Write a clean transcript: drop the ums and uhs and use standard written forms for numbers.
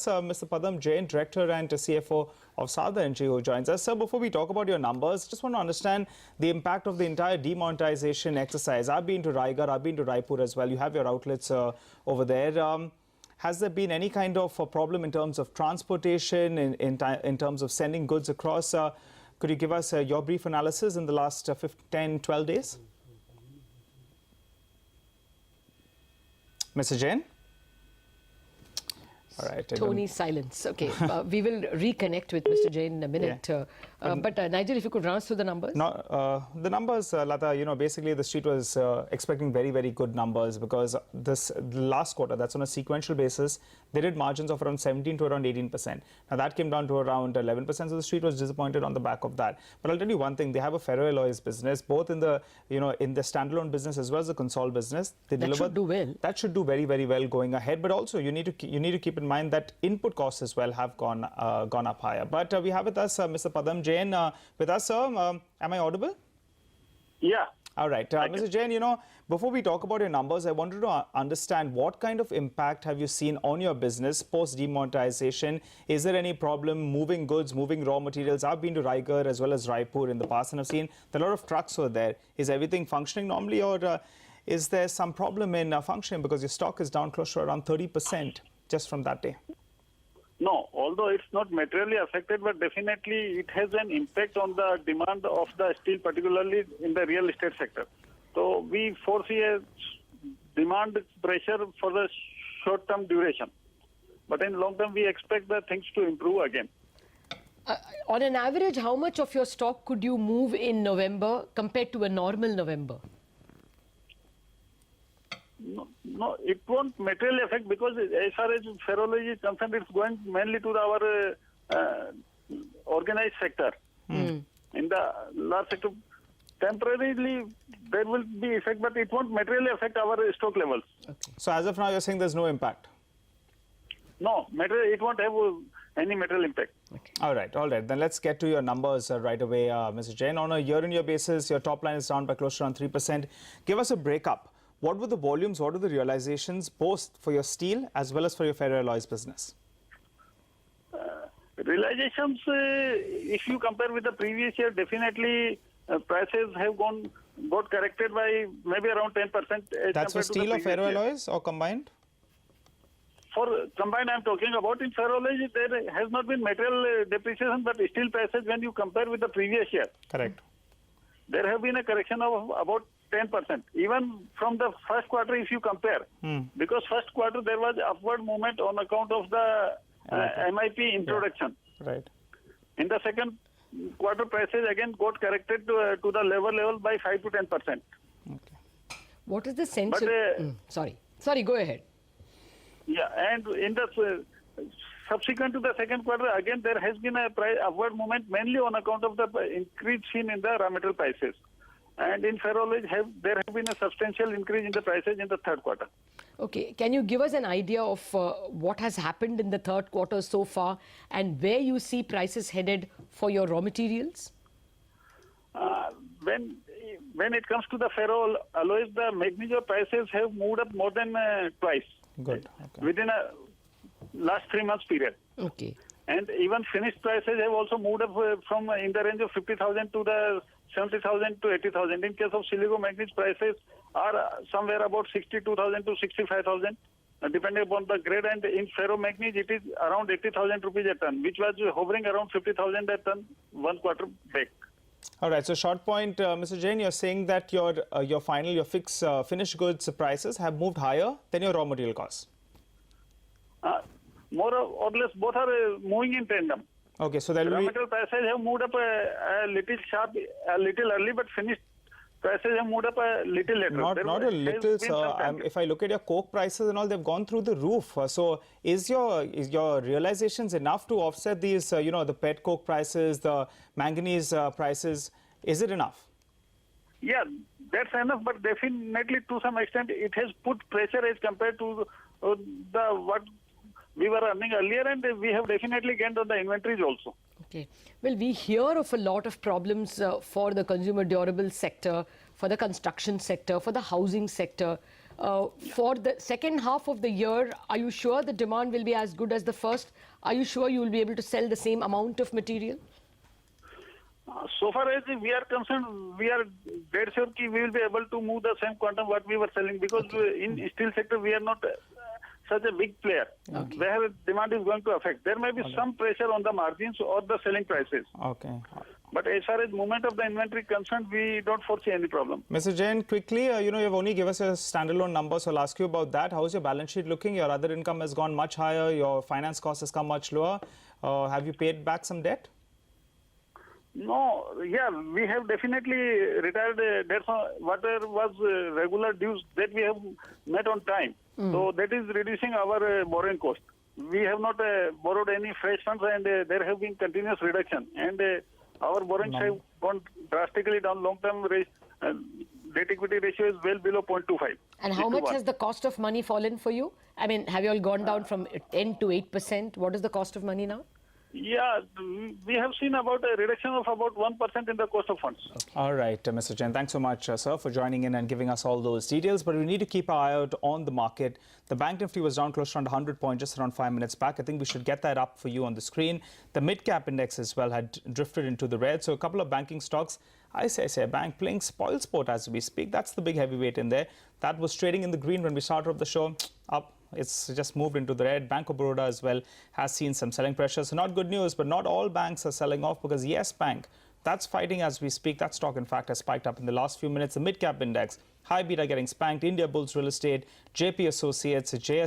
us Mr. Padam Jain, Director and CFO of Sarda Energy, who joins us. Sir, before we talk about your numbers, just want to understand the impact of the entire demonetization exercise. I've been to Raigarh, I've been to Raipur as well. You have your outlets over there. Has there been any kind of a problem in terms of transportation, in terms of sending goods across? Could you give us your brief analysis in the last 10, 12 days? Mr. Jain? All right. Tony, silence. Okay, we will reconnect with Mr. Jain in a minute. Yeah. But Nigel, if you could run us through the numbers. No, the numbers, Lata, basically the street was expecting very, very good numbers because the last quarter, that's on a sequential basis, they did margins of around 17 to around 18%. Now that came down to around 11%, so the street was disappointed on the back of that. But I'll tell you one thing, they have a ferroalloys business, both in the, in the standalone business as well as the console business. That should do well. That should do very, very well going ahead. But also you need to keep in mind that input costs as well have gone up higher. But we have with us Mr. Padam Jain with us, sir. Am I audible? Yeah. All right. Mr. Jain, before we talk about your numbers, I wanted to understand what kind of impact have you seen on your business post-demonetization? Is there any problem moving goods, moving raw materials? I've been to Raigarh as well as Raipur in the past, and I've seen that a lot of trucks were there. Is everything functioning normally, or is there some problem in functioning because your stock is down close to around 30% just from that day? No, although it's not materially affected, but definitely it has an impact on the demand of the steel, particularly in the real estate sector. So we foresee a demand pressure for the short-term duration. But in long term, we expect the things to improve again. On an average, how much of your stock could you move in November compared to a normal November? No, it won't materially affect because as far as ferroalloy is concerned, it's going mainly to our organized sector. In the large sector, temporarily there will be effect, but it won't materially affect our stock levels. Okay. So as of now, you're saying there's no impact? No, it won't have any material impact. Okay. All right. Then let's get to your numbers right away, Mr. Jain. On a year-on-year basis, your top line is down by close to around 3%. Give us a breakup. What were the volumes, what were the realizations, both for your steel as well as for your ferroalloys business? Realizations, if you compare with the previous year, definitely prices have got corrected by maybe around 10%. That's for steel or ferroalloys or combined? For combined, I'm talking about. In ferroalloys, there has not been material depreciation, but steel prices, when you compare with the previous year, correct, there have been a correction of about 10%. Even from the first quarter, if you compare, because first quarter there was upward movement on account of the MIP introduction. Yeah. Right. In the second quarter, prices again got corrected to the level by 5 to 10%. Okay. What is the sense? Sorry, go ahead. Yeah, and in the subsequent to the second quarter, again there has been a upward movement mainly on account of the increase seen in the raw material prices. And in ferroalloys, there have been a substantial increase in the prices in the third quarter. Okay, can you give us an idea of what has happened in the third quarter so far and where you see prices headed for your raw materials? When it comes to the ferroalloys, the magnesia prices have moved up more than twice. Good. Okay. Within a last 3 months period. Okay. And even finished prices have also moved up from in the range of 50,000 to the 70,000 to 80,000. In case of silico manganese, prices are somewhere about 62,000 to 65,000, depending upon the grade. And in ferro manganese, it is around 80,000 rupees a ton, which was hovering around 50,000 a ton 1 quarter back. All right. So short point, Mr. Jain, you're saying that your finished goods prices have moved higher than your raw material costs. More or less, both are moving in tandem. Okay, so raw material prices have moved up a little sharp, a little early, but finished prices have moved up a little later. Not a little, sir. If I look at your coke prices and all, they've gone through the roof. So is your realizations enough to offset these, the pet coke prices, the manganese prices? Is it enough? Yeah, that's enough, but definitely to some extent it has put pressure as compared to what we were earning earlier, and we have definitely gained on the inventories also. Okay. Well, we hear of a lot of problems for the consumer durable sector, for the construction sector, for the housing sector. For the second half of the year, are you sure the demand will be as good as the first? Are you sure you will be able to sell the same amount of material? So far as we are concerned, we are dead sure that we will be able to move the same quantum what we were selling, because in steel sector we are not such a big player where demand is going to affect. There may be some pressure on the margins or the selling prices. Okay. But as far as movement of the inventory concerned, we don't foresee any problem. Mr. Jain, quickly, you've only given us a standalone number, so I'll ask you about that. How is your balance sheet looking? Your other income has gone much higher. Your finance cost has come much lower. Have you paid back some debt? No, yeah, we have definitely retired debts. Whatever was regular dues that we have met on time. So that is reducing our borrowing cost. We have not borrowed any fresh funds, and there have been continuous reduction. And our borrowings have gone drastically down. Long-term debt equity ratio is well below 0.25. And how much has the cost of money fallen for you? I mean, have you all gone down from 10 to 8%? What is the cost of money now? Yeah, we have seen about a reduction of about 1% in the cost of funds. All right, Mr. Jain, thanks so much, sir, for joining in and giving us all those details. But we need to keep our eye out on the market. The Bank Nifty was down close to around 100 points just around 5 minutes back. I think we should get that up for you on the screen. The mid-cap index as well had drifted into the red. So a couple of banking stocks, ICICI Bank playing spoil sport as we speak. That's the big heavyweight in there. That was trading in the green when we started off the show. Up. It's just moved into the red. Bank of Baroda as well has seen some selling pressure. So not good news, but not all banks are selling off, because Yes Bank, that's fighting as we speak. That stock, in fact, has spiked up in the last few minutes. The mid-cap index, high beta getting spanked. India Bulls Real Estate, JP Associates, JS